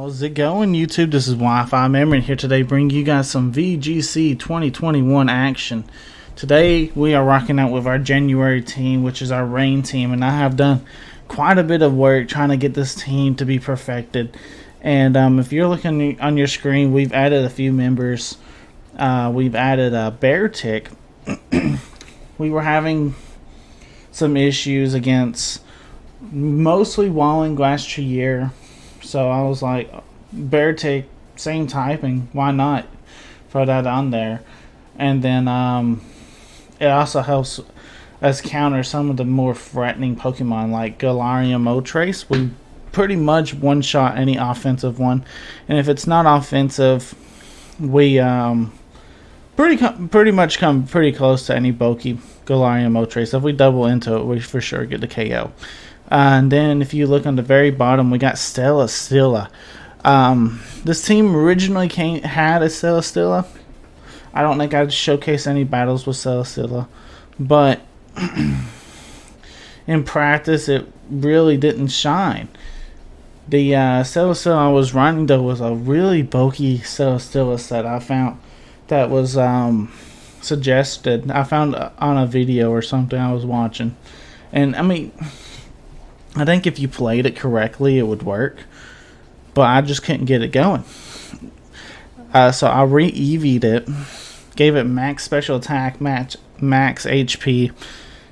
How's it going, YouTube? This is Wi-Fi Memory here today, bringing you guys some VGC 2021 action. Today we are rocking out with our January team, which is our rain team, and I have done quite a bit of work trying to get this team to be perfected. And if you're looking on your screen, we've added a few members. We've added a Beartic. We were having some issues against mostly Wall and Glass Trier. So I was like, Beartic, same typing, why not throw that on there? And then it also helps us counter some of the more threatening Pokemon like Galarian Moltres. We pretty much one-shot any offensive one. And if it's not offensive, we pretty much come pretty close to any bulky Galarian Moltres. If we double into it, we for sure get the KO. And then if you look on the very bottom, we got Stella. This team originally had a Stella. I don't think I'd showcase any battles with Stella, but in practice it really didn't shine. The Stella I was running though was a really bulky Stella set I found that was suggested. I found on a video or something I was watching, and I mean, I think if you played it correctly, it would work, but I just couldn't get it going. So I re-EV'd it, gave it max special attack, max HP,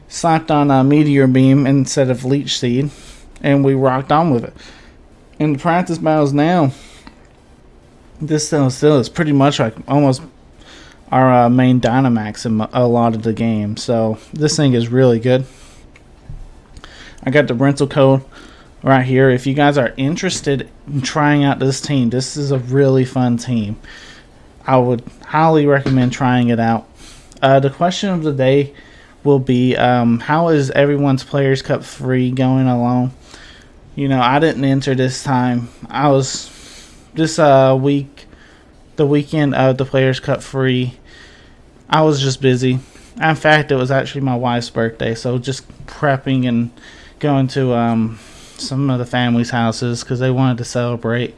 slapped on a Meteor Beam instead of Leech Seed, and we rocked on with it. In the practice battles now, this still is pretty much like almost our main Dynamax in a lot of the game. So this thing is really good. I got the rental code right here. If you guys are interested in trying out this team, this is a really fun team. I would highly recommend trying it out. The question of the day will be, how is everyone's Players Cup free going along? You know, I didn't enter this time. I was this the weekend of the Players Cup free. I was just busy. In fact, it was actually my wife's birthday, so just prepping and going to some of the family's houses because they wanted to celebrate.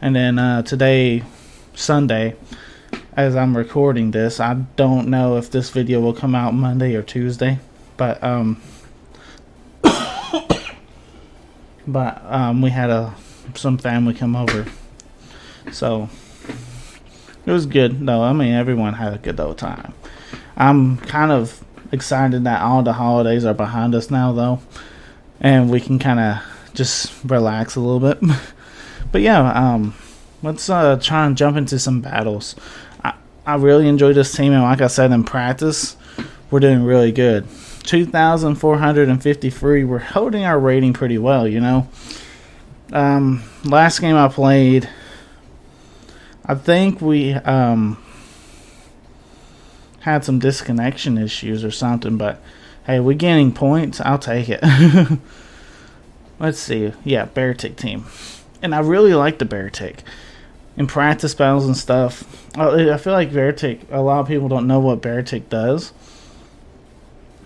And then today, Sunday, as I'm recording this, I don't know if this video will come out Monday or Tuesday, but we had some family come over, so it was good though. I mean, everyone had a good old time. I'm kind of excited that all the holidays are behind us now though, and we can kind of just relax a little bit. But yeah, let's try and jump into some battles. I really enjoyed this team, and like I said, in practice, we're doing really good. 2,453. We're holding our rating pretty well, you know. Last game I played, I think we had some disconnection issues or something, but hey, we're getting points. I'll take it. Let's see. Yeah, Beartic team. And I really like the Beartic. In practice battles and stuff, I feel like Beartic, a lot of people don't know what Beartic does.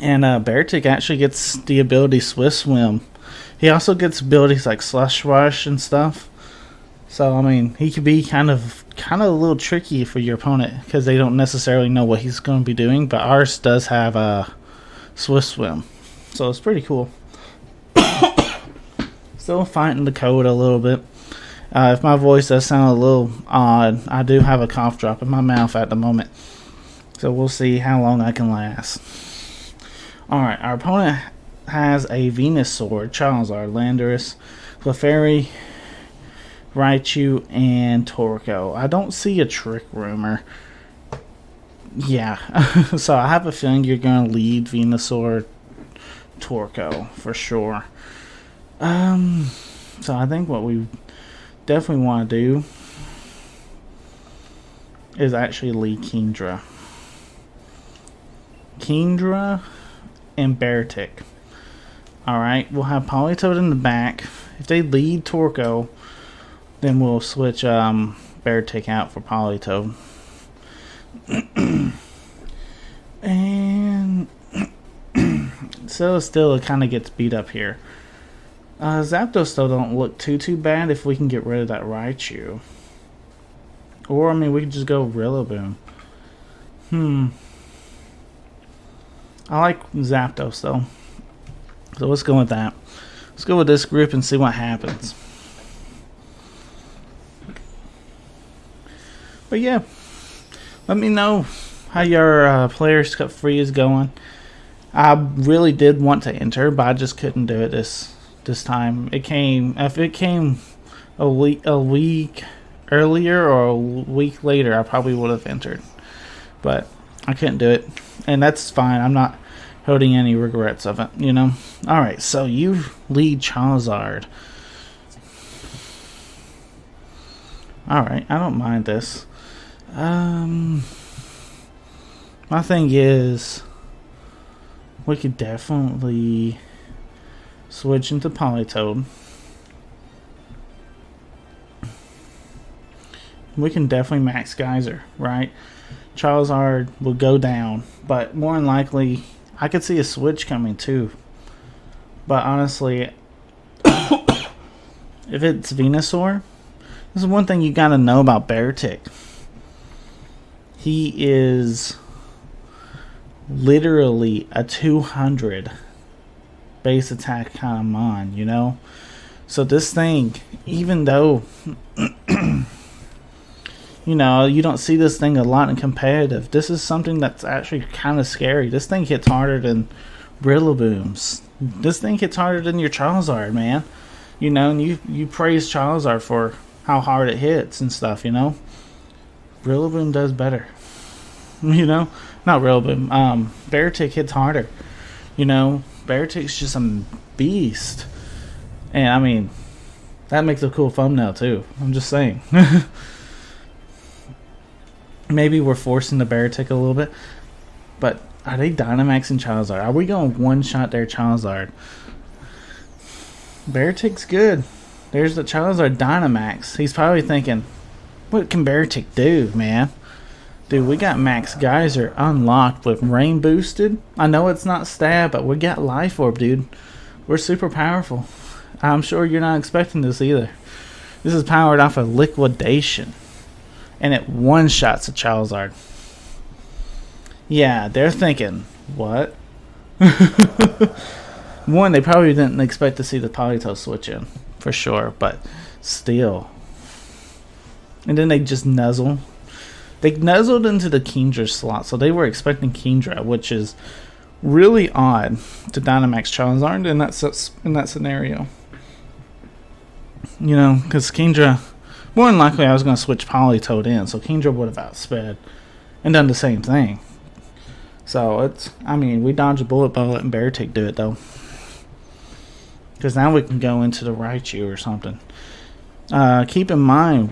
And Beartic actually gets the ability Swift Swim. He also gets abilities like Slush Rush and stuff. So, I mean, he could be kind of a little tricky for your opponent because they don't necessarily know what he's going to be doing. But ours does have Swift Swim. So, it's pretty cool. Still fighting the code a little bit. If my voice does sound a little odd, I do have a cough drop in my mouth at the moment. So we'll see how long I can last. Alright, our opponent has a Venusaur, Charizard, Landorus, Clefairy, Raichu, and Torkoal. I don't see a Trick Rumor. Yeah, so I have a feeling you're going to lead Venusaur, Torkoal for sure. So I think what we definitely want to do is actually lead Kingdra and Beartic. Alright, we'll have Politoed in the back. If they lead Torkoal, then we'll switch Beartic out for Politoed. And so still it kind of gets beat up here. Zapdos still don't look too bad if we can get rid of that Raichu. Or, I mean, we could just go Rillaboom. I like Zapdos, though. So let's go with that. Let's go with this group and see what happens. But yeah, let me know how your Players Cup free is going. I really did want to enter, but I just couldn't do it this time. If it came a week earlier or a week later, I probably would have entered, but I couldn't do it, and that's fine. I'm not holding any regrets of it, you know. All right, so you lead Charizard. All right, I don't mind this. My thing is, we could definitely switch into Politoed. We can definitely max Geyser, right? Charizard will go down, but more than likely, I could see a switch coming too. But honestly, if it's Venusaur, this is one thing you gotta know about Beartic. He is literally a 200 base attack kind of mon, you know? So this thing, even though you know, you don't see this thing a lot in competitive, this is something that's actually kind of scary. This thing hits harder than Rillaboom's. This thing hits harder than your Charizard, man. You know, and you praise Charizard for how hard it hits and stuff, you know? Rillaboom does better. You know? Not Rillaboom. Beartic hits harder. You know? Beartic's just a beast. And, I mean, that makes a cool thumbnail, too. I'm just saying. Maybe we're forcing the Beartic a little bit. But are they Dynamaxing Charizard? Are we going one-shot their Charizard? Beartic's good. There's the Charizard Dynamax. He's probably thinking, what can Beartic do, man? Dude, we got Max Geyser unlocked with Rain Boosted. I know it's not stab, but we got Life Orb, dude. We're super powerful. I'm sure you're not expecting this either. This is powered off of Liquidation. And it one-shots a Charizard. Yeah, they're thinking, what? One, they probably didn't expect to see the Politoed switch in. For sure, but still. And then they just nuzzle. They nuzzled into the Kingdra slot, so they were expecting Kingdra, which is really odd to Dynamax Charizard in that scenario. You know, because Kingdra, more than likely I was going to switch Politoed in, so Kingdra would have outsped and done the same thing. So it's, I mean, we dodged a bullet letting Beartic do it though. Because now we can go into the Raichu or something. Keep in mind,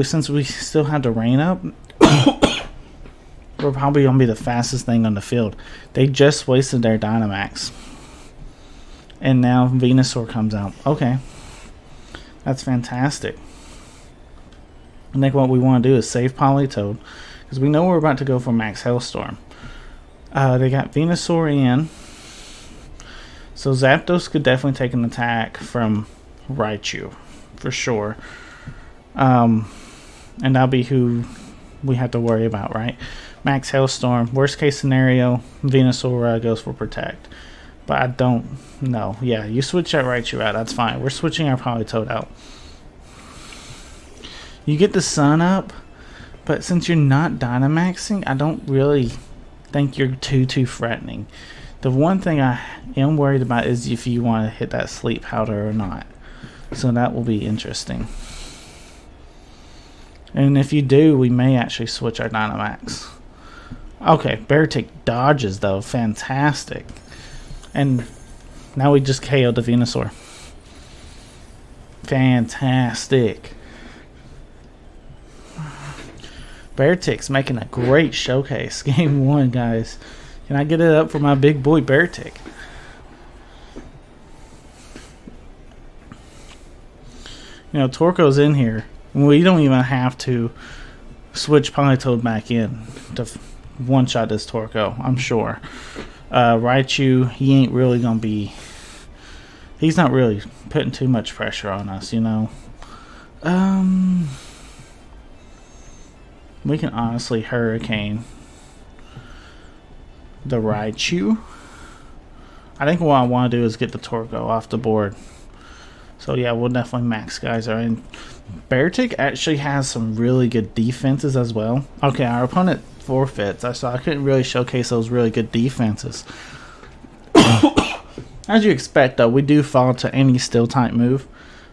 since we still had the rain up, we're probably going to be the fastest thing on the field. They just wasted their Dynamax. And now Venusaur comes out. Okay. That's fantastic. I think what we want to do is save Politoed. Because we know we're about to go for Max Hailstorm. They got Venusaur in. So Zapdos could definitely take an attack from Raichu. For sure. And that'll be who we have to worry about, right? Max Hailstorm. Worst case scenario, Venusaur goes for Protect. But I don't know. Yeah, you switch that Raichu out. That's fine. We're switching our Politoed out. You get the Sun up. But since you're not Dynamaxing, I don't really think you're too threatening. The one thing I am worried about is if you want to hit that Sleep Powder or not. So that will be interesting. And if you do, we may actually switch our Dynamax. Okay, Beartic dodges though. Fantastic. And now we just KO'd the Venusaur. Fantastic. Beartic's making a great showcase. Game 1, guys. Can I get it up for my big boy Beartic? You know, Torko's in here. We don't even have to switch Politoed back in to one-shot this Torko, I'm sure. Raichu, he ain't really going to be he's not really putting too much pressure on us, you know. We can honestly Hurricane the Raichu. I think what I want to do is get the Torgo off the board. So yeah, we'll definitely max Geyser. And Beartic actually has some really good defenses as well. Okay, our opponent forfeits, so I couldn't really showcase those really good defenses. As you expect, though, we do fall to any steel type move.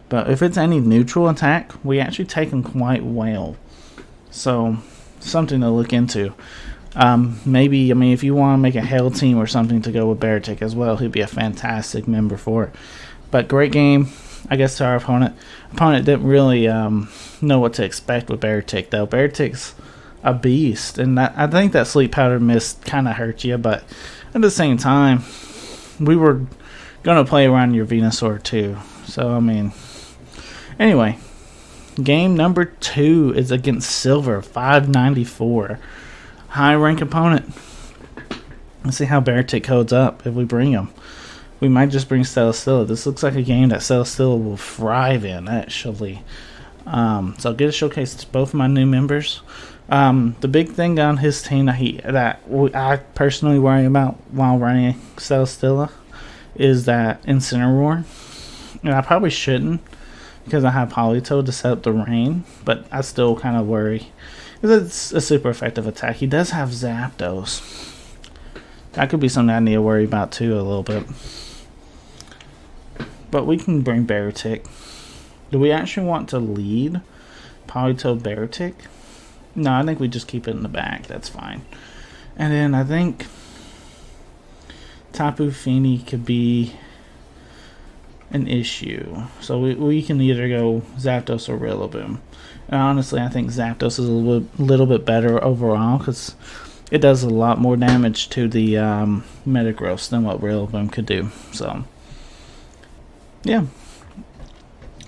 But if it's any neutral attack, we actually take them quite well. So, something to look into. Maybe, I mean, if you want to make a Hell team or something to go with Beartic as well, he'd be a fantastic member for it. But great game, I guess, to our opponent. Opponent didn't really know what to expect with Beartic, though. Beartic's a beast, and I think that Sleep Powder Mist kind of hurt you, but at the same time, we were going to play around your Venusaur too. So, I mean, anyway, game number 2 is against Silver, 594. High rank opponent. Let's see how Beartic holds up if we bring him. We might just bring Celesteela. This looks like a game that Celesteela will thrive in, actually. So I'll get to showcase both of my new members. The big thing on his team that I personally worry about while running Celesteela is that Incineroar. And I probably shouldn't, because I have Politoed to set up the rain, but I still kind of worry. Because it's a super effective attack. He does have Zapdos. That could be something I need to worry about too a little bit. But we can bring Beartic. Do we actually want to lead Politoed Beartic? No, I think we just keep it in the back. That's fine. And then I think Tapu Fini could be an issue. So we can either go Zapdos or Rillaboom. And honestly, I think Zapdos is a little bit better overall, because it does a lot more damage to the Metagross than what Rillaboom could do. So, yeah.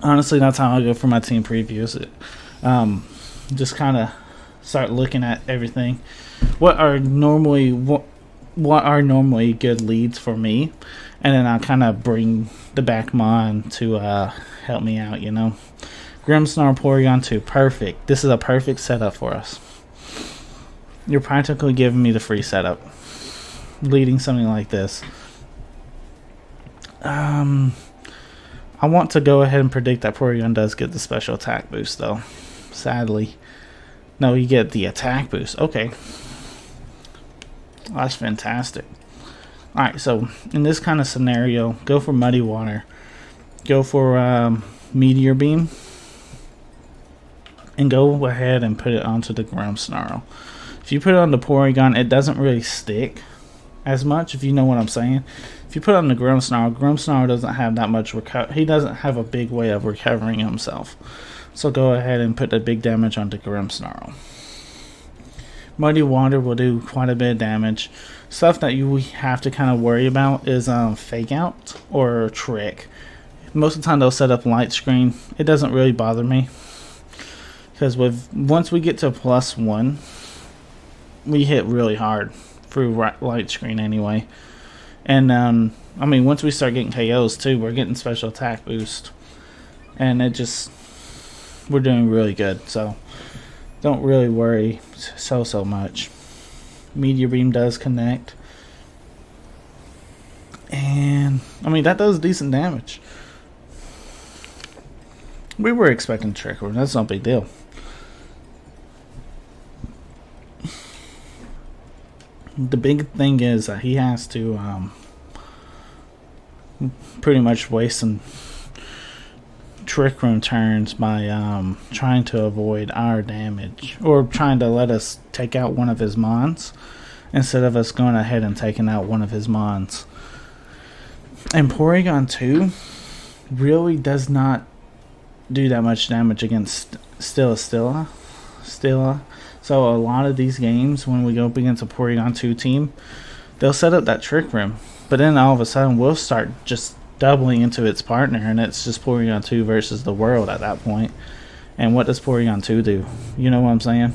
Honestly, that's how I go for my team previews. Just kind of start looking at everything. What are normally good leads for me, and then I'll kind of bring the back mon to help me out, you know. Grimmsnarl, Porygon 2, perfect. This is a perfect setup for us. You're practically giving me the free setup, leading something like this. I want to go ahead and predict that Porygon does get the special attack boost, though. Sadly. No, you get the attack boost. Okay. That's fantastic. Alright, so in this kind of scenario, go for Muddy Water. Go for Meteor Beam. And go ahead and put it onto the Grimmsnarl. If you put it on the Porygon, it doesn't really stick as much, if you know what I'm saying. If you put it on the Grimmsnarl doesn't have that much he doesn't have a big way of recovering himself. So go ahead and put the big damage on the Grimmsnarl. Muddy Water will do quite a bit of damage. Stuff that you have to kind of worry about is Fake Out or Trick. Most of the time they'll set up Light Screen. It doesn't really bother me, because once we get to +1, we hit really hard through Light Screen anyway. And I mean, once we start getting KOs too, we're getting special attack boost, and we're doing really good. So don't really worry so much. Meteor Beam does connect, and I mean, that does decent damage. We were expecting Trick Room. That's no big deal. The big thing is that he has to pretty much waste some Trick Room turns by trying to avoid our damage, or trying to let us take out one of his mons instead of us going ahead and taking out one of his mons. And Porygon 2 really does not do that much damage against Stilla. So a lot of these games, when we go up against a Porygon 2 team, they'll set up that Trick Room, but then all of a sudden we'll start just doubling into its partner, and it's just Porygon 2 versus the world at that point. And what does Porygon 2 do? You know what I'm saying?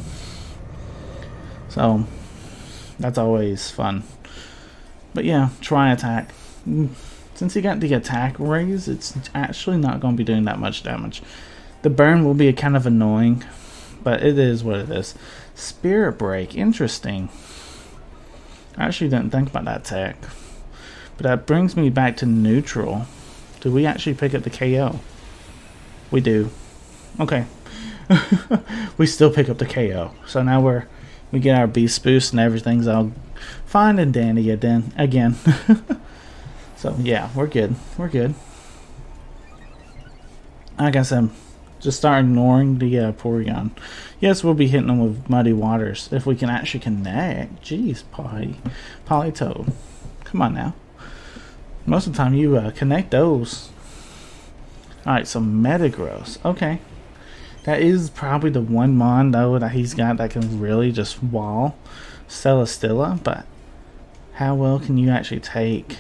So that's always fun. But yeah, try attack. Since he got the attack raise, it's actually not going to be doing that much damage. The burn will be kind of annoying, but it is what it is. Spirit Break, interesting. I actually didn't think about that tech. But that brings me back to neutral. Do we actually pick up the KO? We do. Okay. We still pick up the KO. So now we get our beast boost and everything's all fine and dandy again. So yeah, we're good. We're good. Like I said, just start ignoring the Porygon. Yes, we'll be hitting them with Muddy Waters if we can actually connect. Jeez, Politoed. Come on now. Most of the time you connect those. Alright, so Metagross. Okay. That is probably the one mon though that he's got that can really just wall Celesteela, but how well can you actually take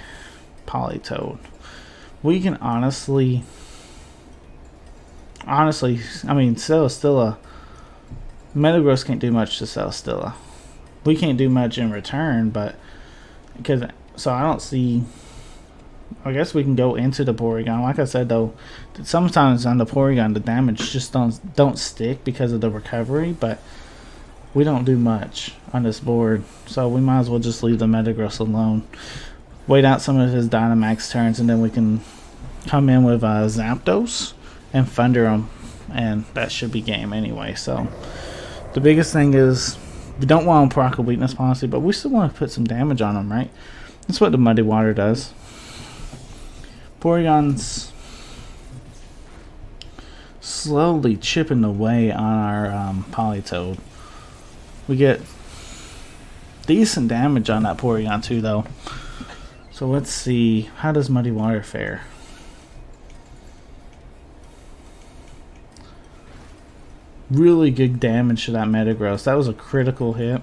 Politoed? We can honestly, I mean, Celesteela, Metagross can't do much to Celesteela. We can't do much in return, but so I don't see. I guess we can go into the Porygon. Like I said though, sometimes on the Porygon the damage just don't stick because of the recovery, but we don't do much on this board, so we might as well just leave the Metagross alone. Wait out some of his Dynamax turns, and then we can come in with Zapdos and Thunder him, and that should be game anyway. So the biggest thing is we don't want to proc a weakness policy, but we still want to put some damage on him, right? That's what the Muddy Water does. Porygon's slowly chipping away on our Politoed. We get decent damage on that Porygon too, though. So let's see, how does Muddy Water fare? Really good damage to that Metagross. That was a critical hit.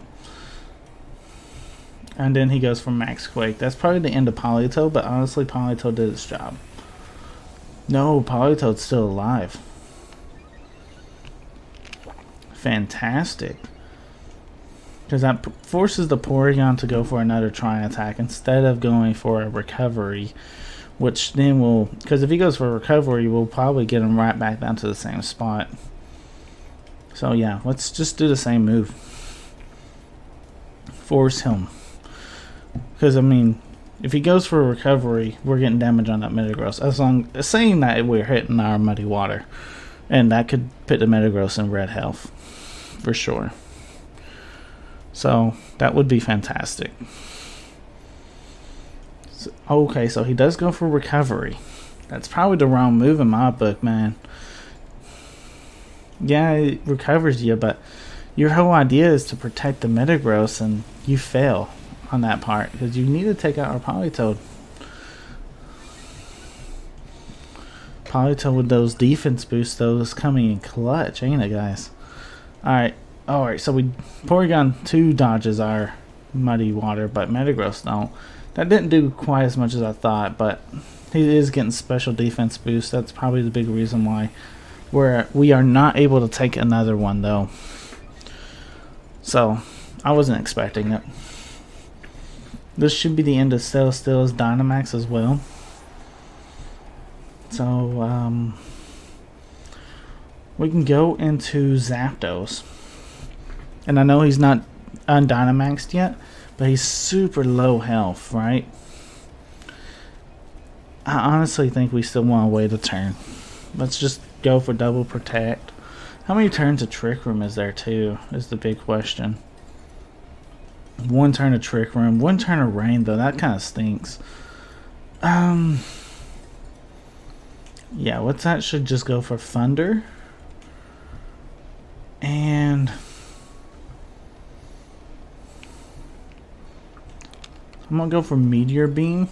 And then he goes for Max Quake. That's probably the end of Politoed, but honestly, Politoed did its job. No, Politoed's still alive. Fantastic. Because that forces the Porygon to go for another Tri Attack instead of going for a recovery. Which then will, because if he goes for a recovery, we'll probably get him right back down to the same spot. So yeah, let's just do the same move. Force him. Because I mean, if he goes for a recovery, we're getting damage on that Metagross. As long as saying that we're hitting our Muddy Water, and that could put the Metagross in red health for sure. So that would be fantastic. So, okay, so he does go for recovery. That's probably the wrong move in my book, man. Yeah, it recovers you, but your whole idea is to protect the Metagross, and you fail on that part because you need to take out our Politoed. Politoed with those defense boosts, those coming in clutch, ain't it, guys? Alright, so Porygon 2 dodges our Muddy Water, but Metagross don't. That didn't do quite as much as I thought, but he is getting special defense boost. That's probably the big reason why we are not able to take another one, though. So I wasn't expecting it. This should be the end of Celesteela's Dynamax as well. So we can go into Zapdos. And I know he's not undynamaxed yet, but he's super low health, right? I honestly think we still want to wait a turn. Let's just go for double protect. How many turns of Trick Room is there too, is the big question. One turn of Trick Room, one turn of Rain though, that kind of stinks. Yeah, let's actually just go for Thunder. And I'm gonna go for Meteor Beam.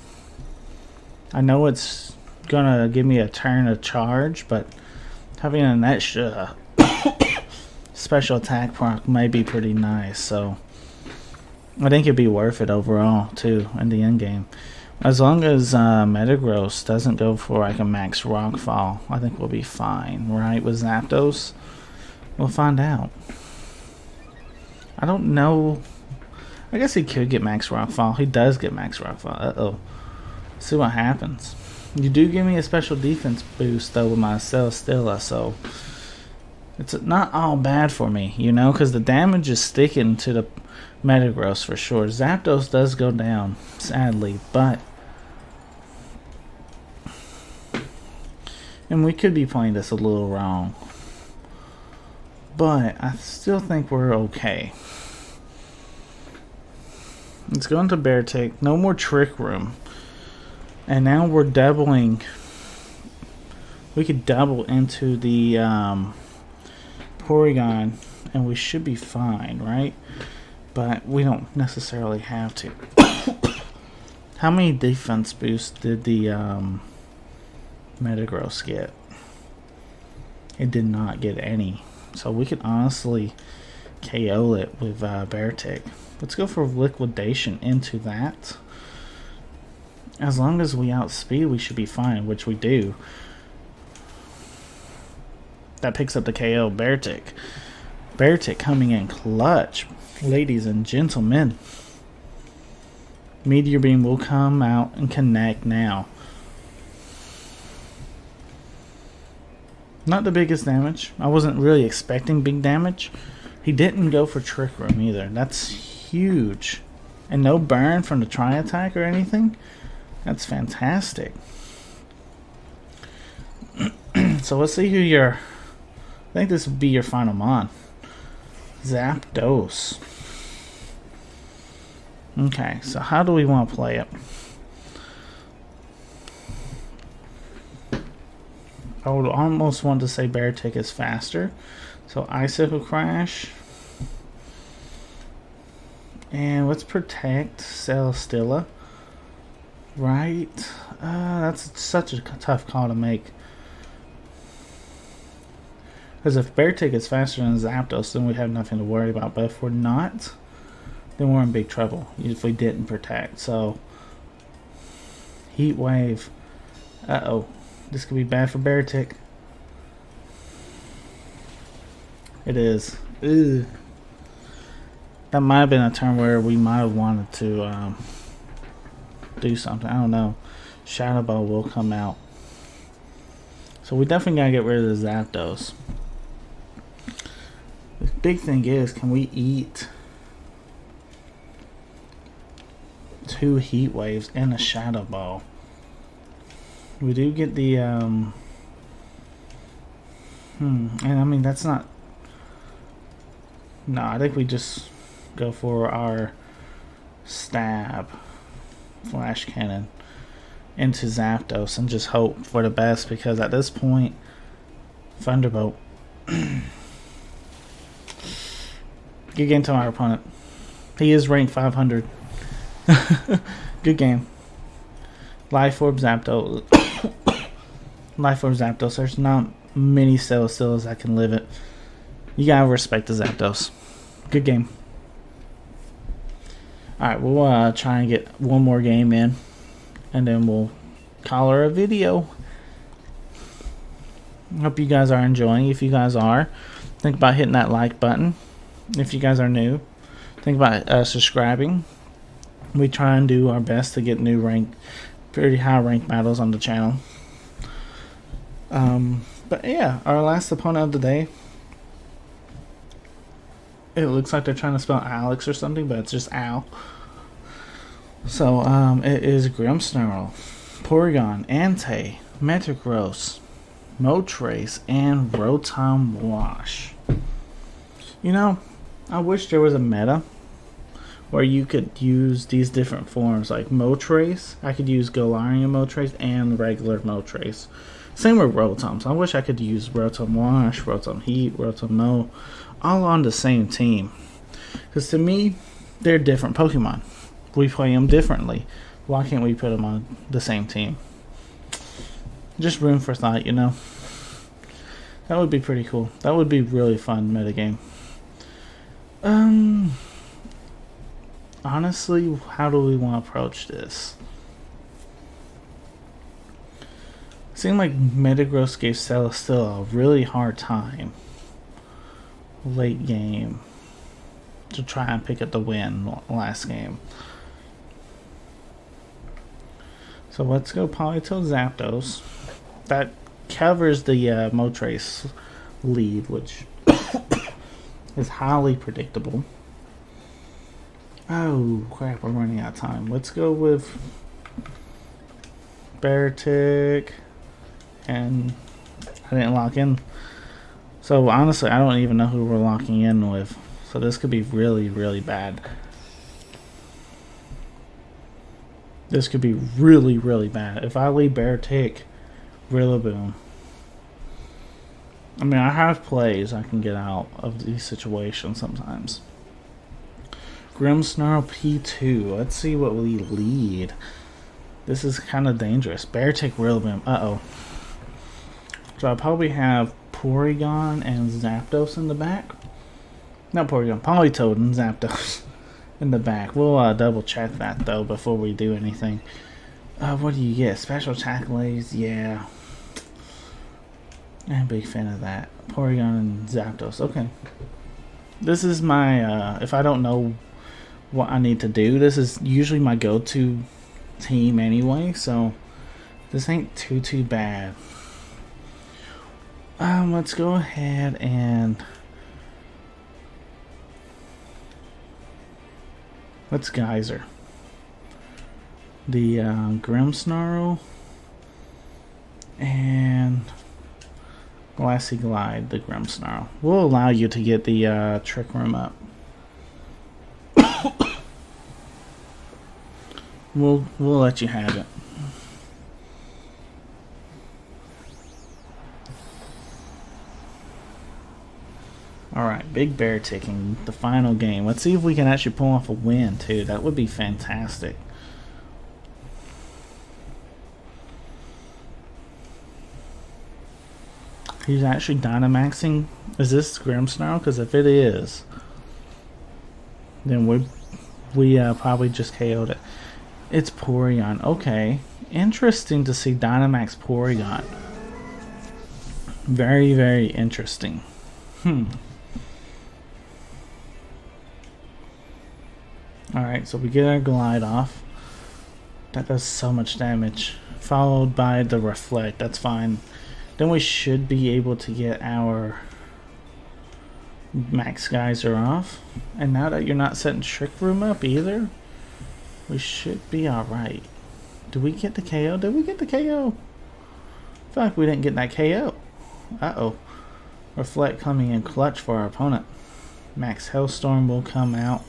I know it's gonna give me a turn of charge, but having an extra special attack proc may be pretty nice, so I think it'd be worth it overall too in the end game. As long as Metagross doesn't go for like a max Rockfall, I think we'll be fine, right? With Zapdos, we'll find out. I don't know. I guess he could get max Rockfall. He does get max Rockfall. Uh-oh. See what happens. You do give me a special defense boost though with my Celesteela, so it's not all bad for me, you know, because the damage is sticking to the Metagross for sure. Zapdos does go down, sadly, but... And we could be playing this a little wrong. But I still think we're okay. Let's go into Beartic. No more Trick Room. And now we're doubling. We could double into the Porygon. And we should be fine, right? But we don't necessarily have to. How many defense boosts did the Metagross get? It did not get any. So we could honestly KO it with Beartic. Let's go for liquidation into that. As long as we outspeed, we should be fine, which we do. That picks up the KO. Beartic. Beartic coming in clutch, ladies and gentlemen. Meteor Beam will come out and connect now. Not the biggest damage. I wasn't really expecting big damage. He didn't go for Trick Room either. That's huge. And no burn from the Tri-Attack or anything. That's fantastic. So let's see who your... I think this would be your final mon. Zapdos. Okay, so how do we want to play it? I would almost want to say Beartic is faster. So Icicle Crash. And let's protect Celesteela. Right? That's such a tough call to make. Because if Beartic is faster than Zapdos, then we have nothing to worry about. But if we're not, then we're in big trouble if we didn't protect. So, Heat Wave. Uh-oh. This could be bad for Beartic. It is. Ugh. That might have been a turn where we might have wanted to do something. I don't know. Shadow Ball will come out. So we definitely gotta get rid of the Zapdos. The big thing is, can we eat 2 Heat Waves and a Shadow Ball? We do get the and I mean that's not. No, I think we just go for our stab flash cannon into Zapdos and just hope for the best, because at this point Thunderbolt. Good game to our opponent. He is ranked 500. Good game. Life Orb Zapdos. Life Orb Zapdos. There's not many Celesteelas that can live it. You gotta respect the Zapdos. Good game. Alright, we'll try and get one more game in, and then we'll call her a video. Hope you guys are enjoying. If you guys are, think about hitting that like button. If you guys are new, think about subscribing. We try and do our best to get new pretty high rank battles on the channel. But yeah, our last opponent of the day. It looks like they're trying to spell Alex or something, but it's just Al. So it is Grimmsnarl, Porygon, Entei, Metagross, Moltres, and Rotom Wash. You know, I wish there was a meta where you could use these different forms, like Moltres. I could use Galarian Moltres and regular Moltres. Same with Rotoms. I wish I could use Rotom Wash, Rotom Heat, Rotom Mo, all on the same team. Because to me, they're different Pokemon. We play them differently. Why can't we put them on the same team? Just room for thought, you know. That would be pretty cool. That would be really fun metagame. Honestly, how do we want to approach this? Seemed like Metagross gave Celesteela a really hard time late game to try and pick up the win last game. So let's go Politoed Zapdos. That covers the Moltres lead, which is highly predictable. Oh crap, we're running out of time. Let's go with Beartic, and I didn't lock in. So honestly, I don't even know who we're locking in with. So this could be really, really bad. This could be really, really bad. If I leave Beartic, Rillaboom. I mean, I have plays I can get out of these situations sometimes. Grimmsnarl P2. Let's see what we lead. This is kind of dangerous. Beartic, Rillaboom. Uh-oh. So I probably have Porygon and Zapdos in the back. Not Porygon, Politoed and Zapdos in the back. We'll double check that though before we do anything. What do you get? Special attack lays? Yeah. I'm a big fan of that. Porygon and Zapdos. Okay. This is my, if I don't know what I need to do, this is usually my go-to team anyway, so this ain't too bad. Let's go ahead and let's Geyser the Grimmsnarl and Glassy Glide the Grimmsnarl. We'll allow you to get the Trick Room up. We'll let you have it. Alright, Big Beartic in the final game. Let's see if we can actually pull off a win too. That would be fantastic. He's actually Dynamaxing. Is this Grimmsnarl? Because if it is, then we probably just KO'd it. It's Porygon. Okay. Interesting to see Dynamax Porygon. Very, very interesting. Alright, so we get our Glide off. That does so much damage. Followed by the Reflect. That's fine. Then we should be able to get our Max Geyser off. And now that you're not setting Trick Room up either, we should be alright. Did we get the KO? Did we get the KO? I feel like we didn't get that KO. Uh-oh. Reflect coming in clutch for our opponent. Max Hellstorm will come out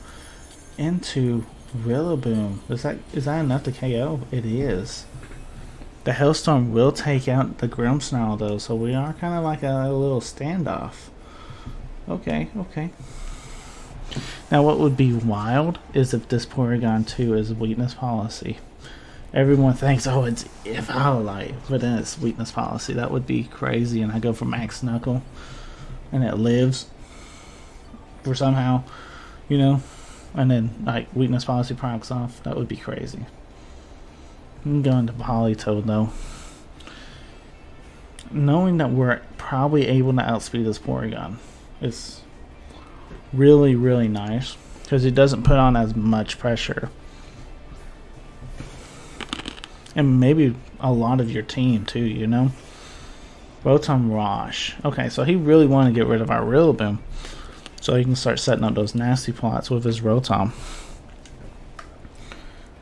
into Rillaboom. Is that enough to KO? It is. The Hellstorm will take out the Grimmsnarl though, so we are kind of like a little standoff. Okay. Now what would be wild is if this Porygon 2 is weakness policy. Everyone thinks, oh, it's Eviolite, but then it's weakness policy. That would be crazy, and I go for Max Knuckle, and it lives for somehow, you know, and then like weakness policy procs off. That would be crazy. I'm going to Politoed though. Knowing that we're probably able to outspeed this Porygon is really, really nice because it doesn't put on as much pressure. And maybe a lot of your team too, you know? Rotom Rosh. Okay, so he really wanted to get rid of our Rillaboom so he can start setting up those nasty plots with his Rotom.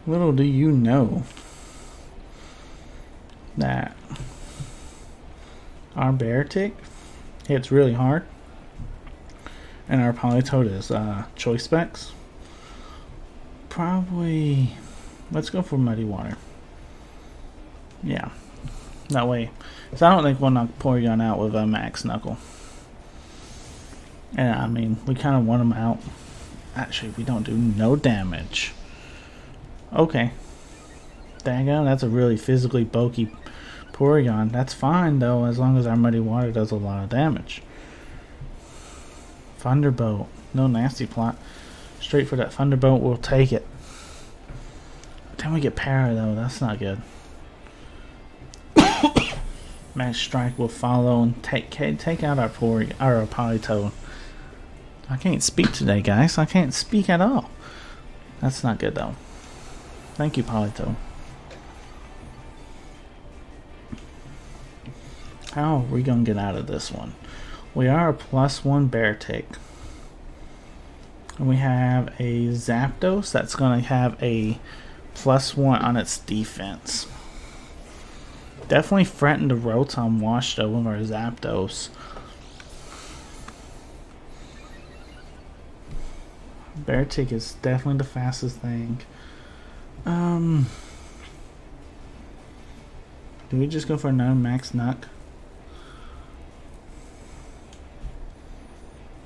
Little do you know that our Beartic hits really hard and our Politoed is Choice Specs. Probably let's go for Muddy Water. Yeah, that way. So I don't think we'll knock Porygon out with a Max Knuckle. And I mean, we kind of want him out. Actually, we don't do no damage. Okay. Dang it, that's a really physically bulky Porygon. That's fine though, as long as our Muddy Water does a lot of damage. Thunderbolt. No nasty plot. Straight for that Thunderbolt, we'll take it. Then we get Para though, that's not good. Max Strike will follow and take out our Politoed. I can't speak today, guys. I can't speak at all. That's not good though. Thank you, Politoed. How are we going to get out of this one? We are a +1 Beartic. And we have a Zapdos that's going to have a +1 on its defense. Definitely threatened the Rotom Wash though with our Zapdos. Beartic is definitely the fastest thing. Do we just go for another Max Nuck?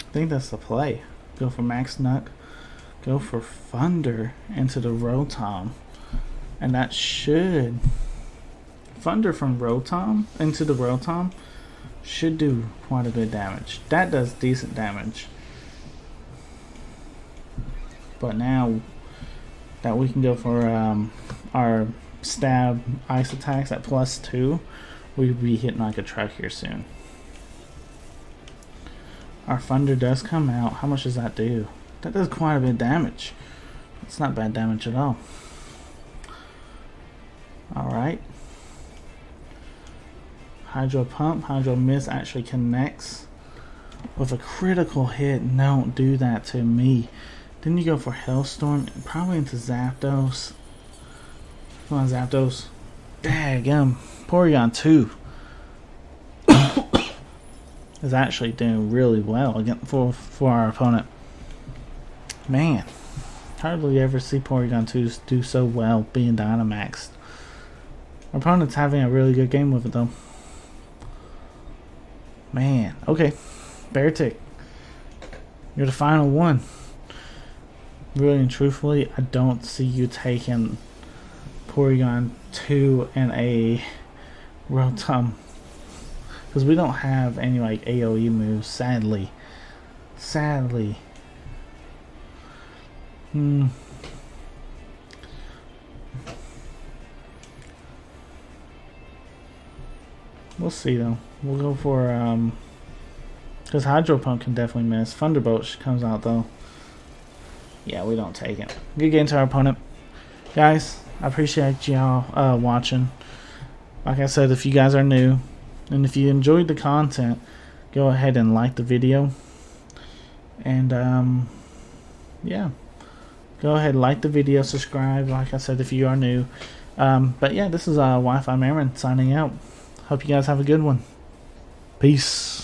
I think that's the play. Go for Max Nuck. Go for Thunder into the Rotom. And that should... Thunder from Rotom into the Rotom should do quite a bit of damage. That does decent damage. But now that we can go for our stab ice attacks at +2, we'll be hitting like a truck here soon. Our Thunder does come out. How much does that do? That does quite a bit of damage. It's not bad damage at all. Alright. Hydro Pump. Hydro Mist actually connects with a critical hit. Don't do that to me. Then you go for Hailstorm. Probably into Zapdos. Come on, Zapdos. Daggum. Porygon 2 is actually doing really well again for our opponent. Man, hardly ever see Porygon 2s do so well being Dynamaxed. Our opponent's having a really good game with it though. Man, okay. Beartic, you're the final one. Really and truthfully, I don't see you taking Porygon 2 and a Rotom. Because we don't have any like AoE moves, sadly. Sadly. We'll see though. We'll go for because Hydro Pump can definitely miss. Thunderbolt comes out though. Yeah, we don't take it. Good game to our opponent. Guys, I appreciate y'all watching. Like I said, if you guys are new and if you enjoyed the content, go ahead and like the video. And yeah, go ahead, like the video, subscribe, like I said, if you are new. But yeah, this is Wi-Fi Marin signing out. Hope you guys have a good one. Peace.